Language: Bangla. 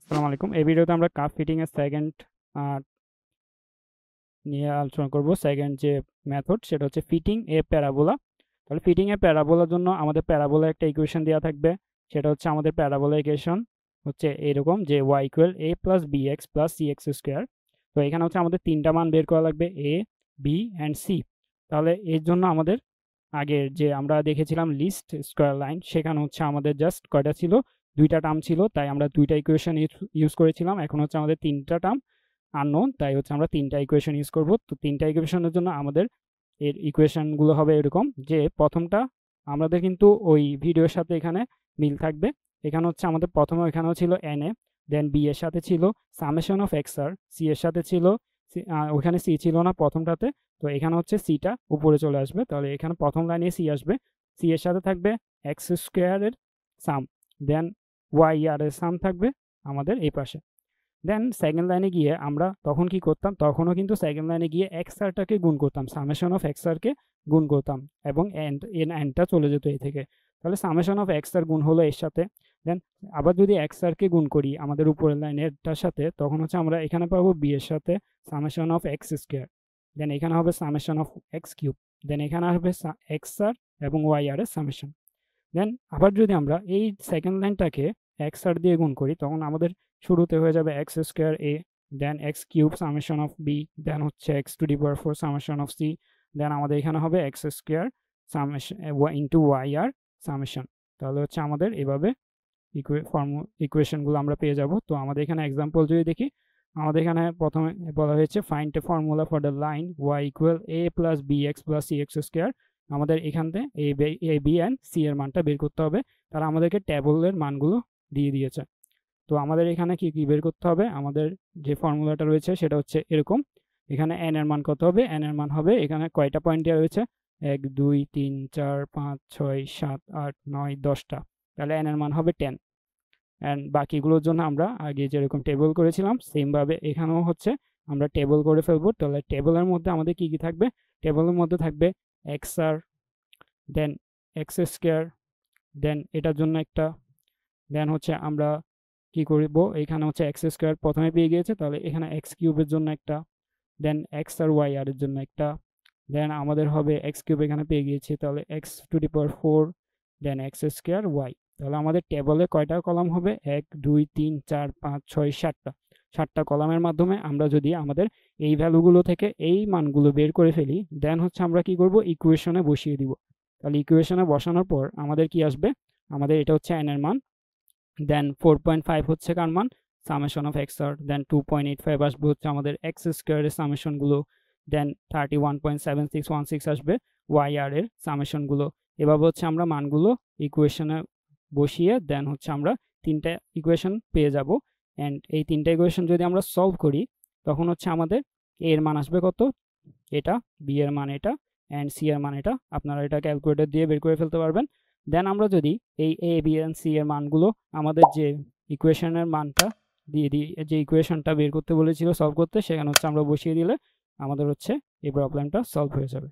আসসালামু আলাইকুম। এই ভিডিওতে আমরা কাপ ফিটিং এর সেকেন্ড নিয়ে আলোচনা করব। সেকেন্ড যে মেথড সেটা হচ্ছে ফিটিং এ প্যারাবোলা। তাহলে ফিটিং এ প্যারাবোলার জন্য আমাদের প্যারাবোলা একটা ইকুয়েশন দেওয়া থাকবে। সেটা হচ্ছে আমাদের প্যারাবোলা ইকুয়েশন হচ্ছে এরকম যে y equal a plus bx plus cx square. তো এখানে হচ্ছে আমাদের তিনটা মান বের করা লাগবে, a, b অ্যান্ড c। তাহলে এর জন্য আমাদের আগের যে আমরা দেখেছিলাম লিস্ট স্কোয়ার লাইন, সেখানে হচ্ছে আমাদের জাস্ট কয়টা ছিল, দুইটা টার্ম ছিল, তাই আমরা দুইটা ইকুয়েশন ইউজ করেছিলাম। এখন হচ্ছে আমাদের তিনটা টার্ম আননোন, তাই হচ্ছে আমরা তিনটা ইকুয়েশন ইউজ করব। তো তিনটা ইকুয়েশনের জন্য আমাদের এর ইকুয়েশনগুলো হবে এরকম যে প্রথমটা আমাদের কিন্তু ওই ভিডিওর সাথে এখানে মিল থাকবে। এখানে হচ্ছে আমাদের প্রথমে এখানেও ছিল এন এ, দেন বি এর সাথে ছিল summation of X R, C এর সাথে ছিল ওখানে সি ছিল না প্রথমটাতে, তো এখানে হচ্ছে সিটা উপরে চলে আসবে। তাহলে এখানে প্রথম লাইনে সি আসবে, সি এর সাথে থাকবে এক্স স্কোয়ারের সাম, দেন ওয়াই আর এর সাম থাকবে আমাদের এই পাশে। দেন সেকেন্ড লাইনে গিয়ে আমরা তখন কি করতাম, তখনও কিন্তু সেকেন্ড লাইনে গিয়ে এক্স আরটাকে গুণ করতাম, সামেশন অফ এক্স আরকে গুণ করতাম এবং এনটা চলে যেত এই থেকে। তাহলে সামেশন অফ এক্স আর গুণ হলো এর সাথে। দেন আবার যদি এক্স আরকে গুণ করি আমাদের উপরের লাইনেরটার সাথে, তখন হচ্ছে আমরা এখানে পাবো বি এর সাথে সামেশন অফ এক্স স্কোয়ার, দেন এখানে হবে সামেশন অফ এক্স কিউব, দেন এখানে হবে এক্স আর এবং ওয়াই আর এর সামেশন। দেন আবার যদি আমরা এই সেকেন্ড লাইনটাকে এক্স আর দিয়ে গুণ করি, তখন আমাদের শুরুতে হয়ে যাবে X square A, then X cube summation of B, then হচ্ছে X to the power 4 summation of C, then আমাদের এখানে হবে X square summation into Y আর সামেশন। তাহলে হচ্ছে আমাদের এভাবে ইকুয়েশনগুলো আমরা পেয়ে যাব। তো আমাদের এখানে এক্সাম্পল যদি দেখি, আমাদের এখানে প্রথমে বলা হয়েছে find a formula for the line Y equal A plus B X plus C X square. আমাদের এখান থেকে এ বি অ্যান্ড সি এর মানটা বের করতে হবে। তারা আমাদেরকে ট্যাবলের মানগুলো দিয়ে দিয়েছে। তো আমাদের এখানে কি কি বের করতে হবে, আমাদের যে ফর্মুলাটা রয়েছে সেটা হচ্ছে এরকম। এখানে এন এর মান কত হবে, এন এর মান হবে এখানে কয়টা পয়েন্ট দেওয়া রয়েছে, 1 2 3 4 5 6 7 8 9 10টা। তাহলে এন এর মান হবে 10। অ্যান্ড বাকিগুলোর জন্য আমরা আগে যেরকম টেবল করেছিলাম সেমভাবে এখানেও হচ্ছে আমরা টেবল করে ফেলবো। তাহলে টেবলের মধ্যে আমাদের কি কি থাকবে, টেবলের মধ্যে থাকবে এক্স আর, দেন এক্স স্কোয়ার, দেন এটার জন্য একটা, দেন হচ্ছে আমরা কি করব, এখানে হচ্ছে এক্স স্কোয়ার প্রথমে পেয়ে গিয়েছে, তাহলে এখানে এক্স কিউবের জন্য একটা, দেন এক্স আর ওয়াই আর এর জন্য একটা, দেন আমাদের হবে এক্স কিউব এখানে পেয়ে গিয়েছি, তাহলে X to the power 4, then X square Y. তাহলে আমাদের টেবলে কয়টা কলাম হবে, 1 2 3 4 5 6 7টা। 7টা কলামের মাধ্যমে আমরা যদি আমাদের এই ভ্যালুগুলো থেকে এই মানগুলো বের করে ফেলি, দেন হচ্ছে আমরা কি করব, ইকুয়েশনে বসিয়ে দিব। তাহলে ইকুয়েশনে বসানোর পর আমাদের কি আসবে, আমাদের এটা হচ্ছে এন এর মান, দেন 4.5 হচ্ছে কার মান, সামেশন অফ এক্স আর, দেন 2.85 আসবে হচ্ছে আমাদের এক্স স্কোয়ারের সামেশনগুলো, দেন 31.7616 আসবে ওয়াই আর এর সামেশনগুলো। এভাবে হচ্ছে আমরা মানগুলো ইকুয়েশনে বসিয়ে দেন হচ্ছে আমরা তিনটা ইকুয়েশন পেয়ে যাব। অ্যান্ড এই তিনটা ইকুয়েশন যদি আমরা সলভ করি, তখন হচ্ছে আমাদের এর মান আসবে কত, এটা, বি এর মান এটা, অ্যান্ড সি এর মান এটা। আপনারা এটা ক্যালকুলেটর দিয়ে বের করে ফেলতে পারবেন। দেন আমরা যদি এই এ বি এন্ড সি এর মানগুলো আমাদের যে ইকুয়েশনের মানটা দিয়ে দিই, যে ইকুয়েশনটা বের করতে বলেছিল সলভ করতে, সেখানে হচ্ছে আমরা বসিয়ে দিলে আমাদের হচ্ছে এই প্রবলেমটা সলভ হয়ে যাবে।